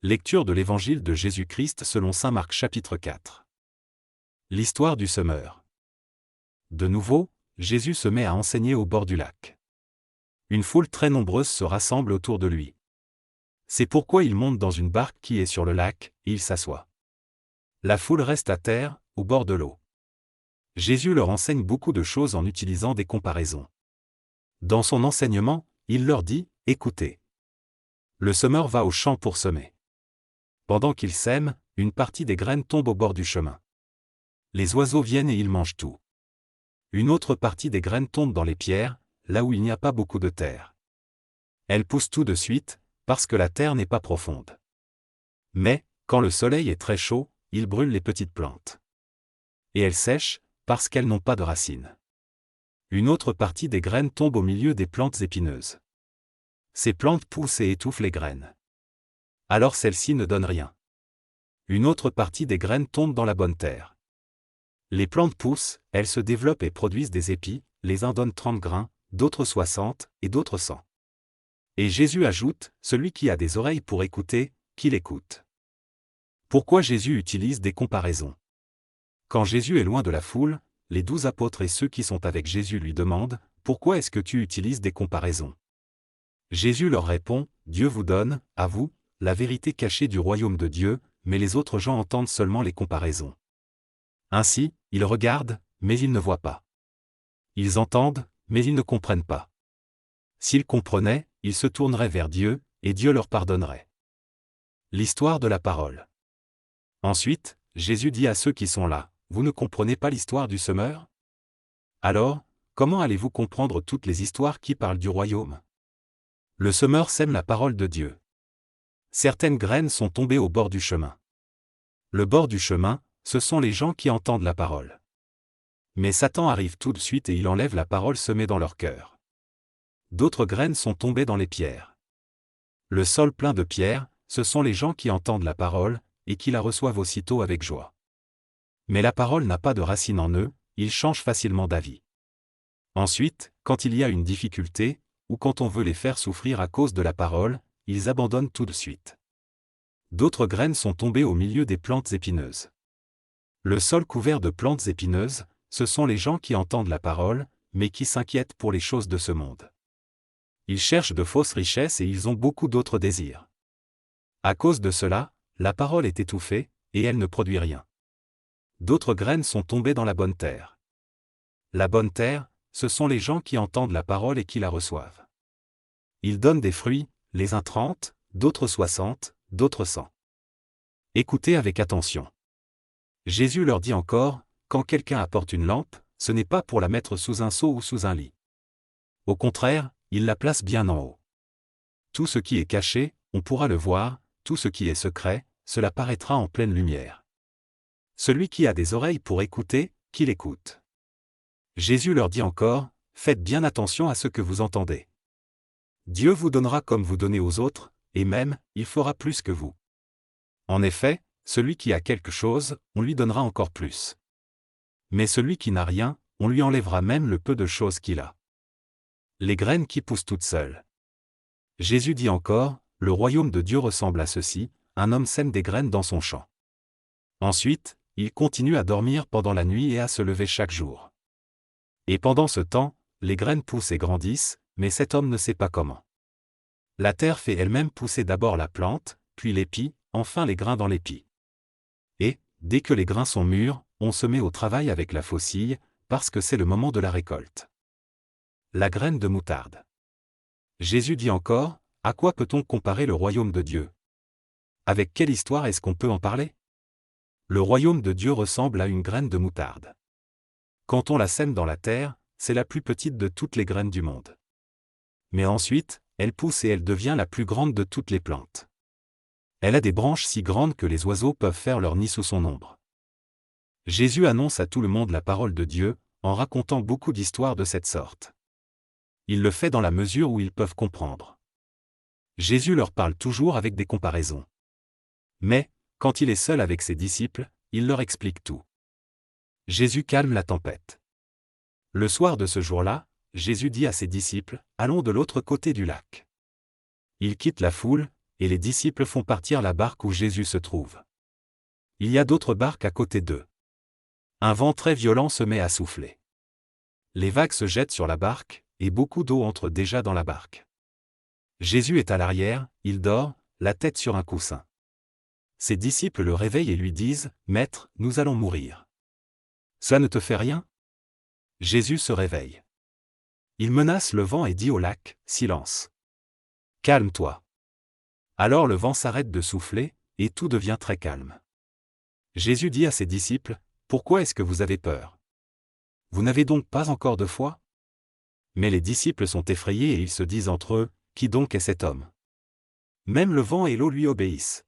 Lecture de l'Évangile de Jésus-Christ selon saint Marc chapitre 4. L'histoire du semeur. De nouveau, Jésus se met à enseigner au bord du lac. Une foule très nombreuse se rassemble autour de lui. C'est pourquoi il monte dans une barque qui est sur le lac, et il s'assoit. La foule reste à terre, au bord de l'eau. Jésus leur enseigne beaucoup de choses en utilisant des comparaisons. Dans son enseignement, il leur dit, « Écoutez. Le semeur va au champ pour semer. Pendant qu'il sème, une partie des graines tombe au bord du chemin. Les oiseaux viennent et ils mangent tout. Une autre partie des graines tombe dans les pierres, là où il n'y a pas beaucoup de terre. Elles poussent tout de suite, parce que la terre n'est pas profonde. Mais, quand le soleil est très chaud, il brûle les petites plantes. Et elles sèchent, parce qu'elles n'ont pas de racines. Une autre partie des graines tombe au milieu des plantes épineuses. Ces plantes poussent et étouffent les graines. Alors celles-ci ne donnent rien. Une autre partie des graines tombe dans la bonne terre. Les plantes poussent, elles se développent et produisent des épis, les uns donnent 30 grains, d'autres 60, et d'autres 100. Et Jésus ajoute, celui qui a des oreilles pour écouter, qu'il écoute. Pourquoi Jésus utilise des comparaisons? Quand Jésus est loin de la foule, les 12 apôtres et ceux qui sont avec Jésus lui demandent, pourquoi est-ce que tu utilises des comparaisons? Jésus leur répond, Dieu vous donne, à vous, la vérité cachée du royaume de Dieu, mais les autres gens entendent seulement les comparaisons. Ainsi, ils regardent, mais ils ne voient pas. Ils entendent, mais ils ne comprennent pas. S'ils comprenaient, ils se tourneraient vers Dieu, et Dieu leur pardonnerait. L'histoire de la parole. Ensuite, Jésus dit à ceux qui sont là, « Vous ne comprenez pas l'histoire du semeur? Alors, comment allez-vous comprendre toutes les histoires qui parlent du royaume? Le semeur sème la parole de Dieu. Certaines graines sont tombées au bord du chemin. Le bord du chemin, ce sont les gens qui entendent la parole. Mais Satan arrive tout de suite et il enlève la parole semée dans leur cœur. D'autres graines sont tombées dans les pierres. Le sol plein de pierres, ce sont les gens qui entendent la parole, et qui la reçoivent aussitôt avec joie. Mais la parole n'a pas de racine en eux, ils changent facilement d'avis. Ensuite, quand il y a une difficulté, ou quand on veut les faire souffrir à cause de la parole, ils abandonnent tout de suite. D'autres graines sont tombées au milieu des plantes épineuses. Le sol couvert de plantes épineuses, ce sont les gens qui entendent la parole, mais qui s'inquiètent pour les choses de ce monde. Ils cherchent de fausses richesses et ils ont beaucoup d'autres désirs. À cause de cela, la parole est étouffée, et elle ne produit rien. D'autres graines sont tombées dans la bonne terre. La bonne terre, ce sont les gens qui entendent la parole et qui la reçoivent. Ils donnent des fruits, les uns 30, d'autres 60, d'autres 100. Écoutez avec attention. Jésus leur dit encore, quand quelqu'un apporte une lampe, ce n'est pas pour la mettre sous un seau ou sous un lit. Au contraire, il la place bien en haut. Tout ce qui est caché, on pourra le voir, tout ce qui est secret, cela paraîtra en pleine lumière. Celui qui a des oreilles pour écouter, qu'il écoute. Jésus leur dit encore, faites bien attention à ce que vous entendez. Dieu vous donnera comme vous donnez aux autres, et même, il fera plus que vous. En effet, celui qui a quelque chose, on lui donnera encore plus. Mais celui qui n'a rien, on lui enlèvera même le peu de choses qu'il a. Les graines qui poussent toutes seules. Jésus dit encore, le royaume de Dieu ressemble à ceci, un homme sème des graines dans son champ. Ensuite, il continue à dormir pendant la nuit et à se lever chaque jour. Et pendant ce temps, les graines poussent et grandissent, mais cet homme ne sait pas comment. La terre fait elle-même pousser d'abord la plante, puis l'épi, enfin les grains dans l'épi. Et, dès que les grains sont mûrs, on se met au travail avec la faucille, parce que c'est le moment de la récolte. La graine de moutarde. Jésus dit encore, à quoi peut-on comparer le royaume de Dieu? Avec quelle histoire est-ce qu'on peut en parler? Le royaume de Dieu ressemble à une graine de moutarde. Quand on la sème dans la terre, c'est la plus petite de toutes les graines du monde. Mais ensuite, elle pousse et elle devient la plus grande de toutes les plantes. Elle a des branches si grandes que les oiseaux peuvent faire leur nid sous son ombre. Jésus annonce à tout le monde la parole de Dieu, en racontant beaucoup d'histoires de cette sorte. Il le fait dans la mesure où ils peuvent comprendre. Jésus leur parle toujours avec des comparaisons. Mais, quand il est seul avec ses disciples, il leur explique tout. Jésus calme la tempête. Le soir de ce jour-là, Jésus dit à ses disciples, « Allons de l'autre côté du lac. » Ils quittent la foule, et les disciples font partir la barque où Jésus se trouve. Il y a d'autres barques à côté d'eux. Un vent très violent se met à souffler. Les vagues se jettent sur la barque, et beaucoup d'eau entre déjà dans la barque. Jésus est à l'arrière, il dort, la tête sur un coussin. Ses disciples le réveillent et lui disent, « Maître, nous allons mourir. Ça ne te fait rien ?» Jésus se réveille. Il menace le vent et dit au lac, « Silence. Calme-toi. » Alors le vent s'arrête de souffler, et tout devient très calme. Jésus dit à ses disciples, « Pourquoi est-ce que vous avez peur? Vous n'avez donc pas encore de foi ?» Mais les disciples sont effrayés et ils se disent entre eux, « Qui donc est cet homme? Même le vent et l'eau lui obéissent. »